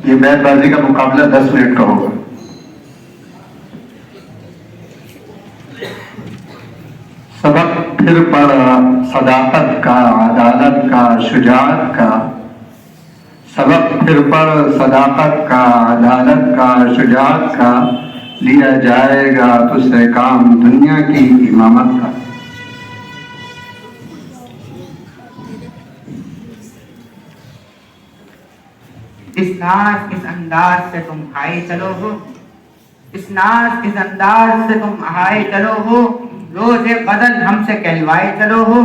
یہ بیت بازی کا مقابلہ 10 منٹ کا ہوگا. سبق پھر پڑھا صداقت کا، عدالت کا، شجاعت کا. سبق پھر پڑھ صداقت کا، عدالت کا، شجاعت کا. لیا جائے گا تجھ سے کام دنیا کی امامت کا. اس ناز اس انداز سے تم آئے چلو ہو، اس ناز اس انداز سے تم آئے چلو ہو، روز بدل ہم سے کہلوائے چلو ہو.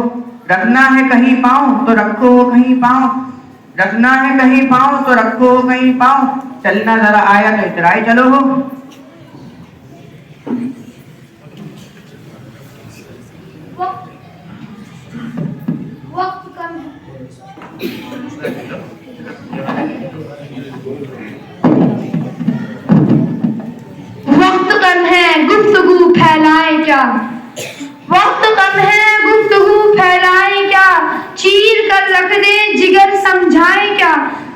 رکھنا ہے کہیں پاؤں تو رکھو کہیں پاؤں، رکھنا ہے کہیں پاؤں تو رکھو کہیں پاؤں. چلنا ذرا آیا تو اترائے چلو ہو. وقت کم ہے، وقت کم ہے گفتگو پھیلائے کیا، وقت کم ہے گفتگو پھیلائے کیا، چیر کر رکھ دے جگر سمجھائے کیا.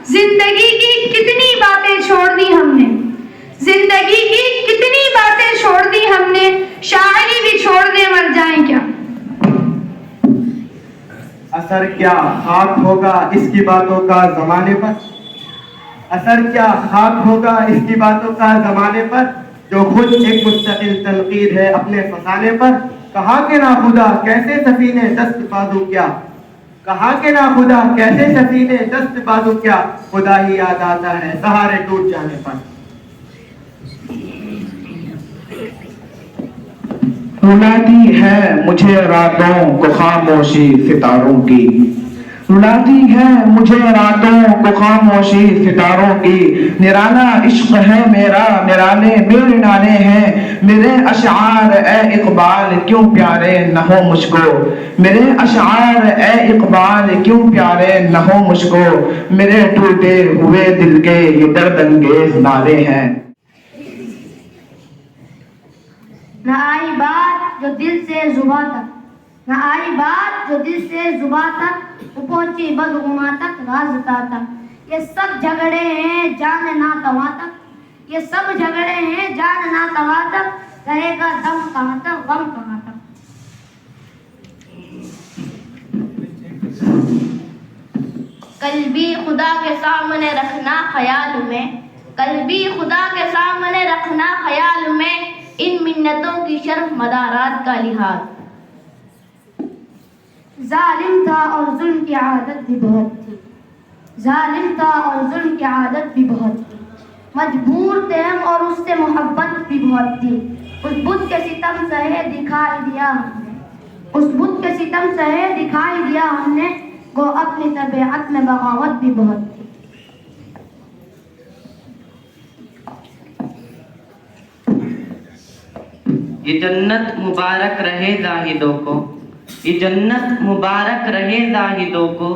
زندگی کی کتنی باتیں چھوڑ دی ہم نے، زندگی کی کتنی باتیں چھوڑ دی ہم نے، شاعری بھی چھوڑ دے مر جائیں کیا. اثر کیا خاک ہوگا اس کی باتوں کا زمانے پر، اثر کیا خاک ہوگا اس کی باتوں کا زمانے پر، جو خود ایک مستقل تنقید ہے اپنے فسانے پر. کہا کہ ناخدا کیسے سفینے دست بازو کیا، کہا کہ ناخدا کیسے سفینے دست بازو کیا، خدا ہی یاد آتا ہے سہارے ٹوٹ جانے پر. رلاتی ہے مجھے راتوں کو خاموشی ستاروں کی، رلاتی ہے مجھے راتوں کو خاموشی ستاروں کی. نرانا عشق ہے میرا نرانے میرے نانے ہیں، میرے اشعار اے اقبال کیوں پیارے نہ ہو مجھ کو، میرے اشعار اے اقبال کیوں پیارے نہ ہو مجھ کو. میرے ٹوٹے ہوئے دل کے یہ درد انگیز نعرے ہیں. نہ آئی بات جو دل سے زباں تک، نہ آئی بات جو دل سے زباں تک، وہ پہنچی بدگماں تک رازداں تک. یہ سب جھگڑے ہیں جان ناتواں تک، یہ سب جھگڑے ہیں جان ناتواں تک، رہے گا دم کہاں تک غم کہاں تک. کل بھی خدا کے سامنے رکھنا خیال میں، کل بھی خدا کے سامنے رکھنا خیال میں، ان منتوں کی شرف مدارات کا لحاظ. ظالم تھا اور ظلم کی عادت بھی بہت تھی، ظالم تھا اور ظلم کی عادت بھی بہت تھی، مجبور تھے ہم اور اس سے محبت بھی بہت تھی. اس بت کے ستم سہے دکھائی دیا ہم نے، اس بت کے ستم سہے دکھائی دیا ہم نے، گو اپنی طبیعت میں بغاوت بھی بہت تھی. یہ جنت مبارک رہے زاہدوں کو، یہ جنت مبارک رہے زاہدوں کو،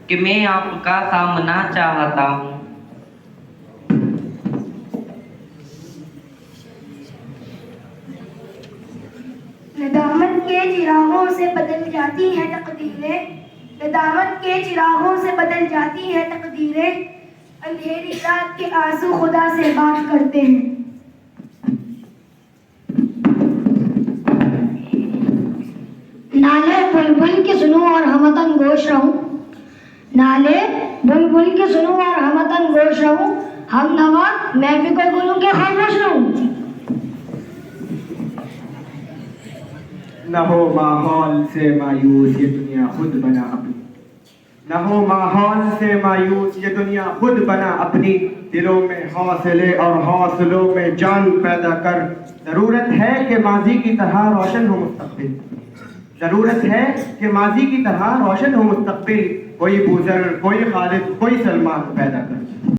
کہ میں آپ کا سامنا چاہتا ہوں. ندامت کے چراغوں سے بدل جاتی ہیں تقدیریں، ندامت کے چراغوں سے بدل جاتی ہیں تقدیریں، اندھیری رات کے آنسو خدا سے بات کرتے ہیں. نالے بلبل کے سنوں اور ہمتن گوش رہوں، نالے بلبل کے سنوں اور ہمتن گوش رہوں، ہم نوا میں بھی کوئی بولوں کہ خاموش رہوں. نہ ہو ماحول سے مایوس یہ دنیا خود بنا اپنی، نہ ہو ماحول سے مایوس یہ دنیا خود بنا اپنی. دلوں میں حوصلے اور حوصلوں میں جان پیدا کر، ضرورت ہے کہ ماضی کی طرح روشن ہو مستقبل، ضرورت ہے کہ ماضی کی طرح روشن ہو مستقبل. کوئی بوزر کوئی خالد کوئی سلمان پیدا کر.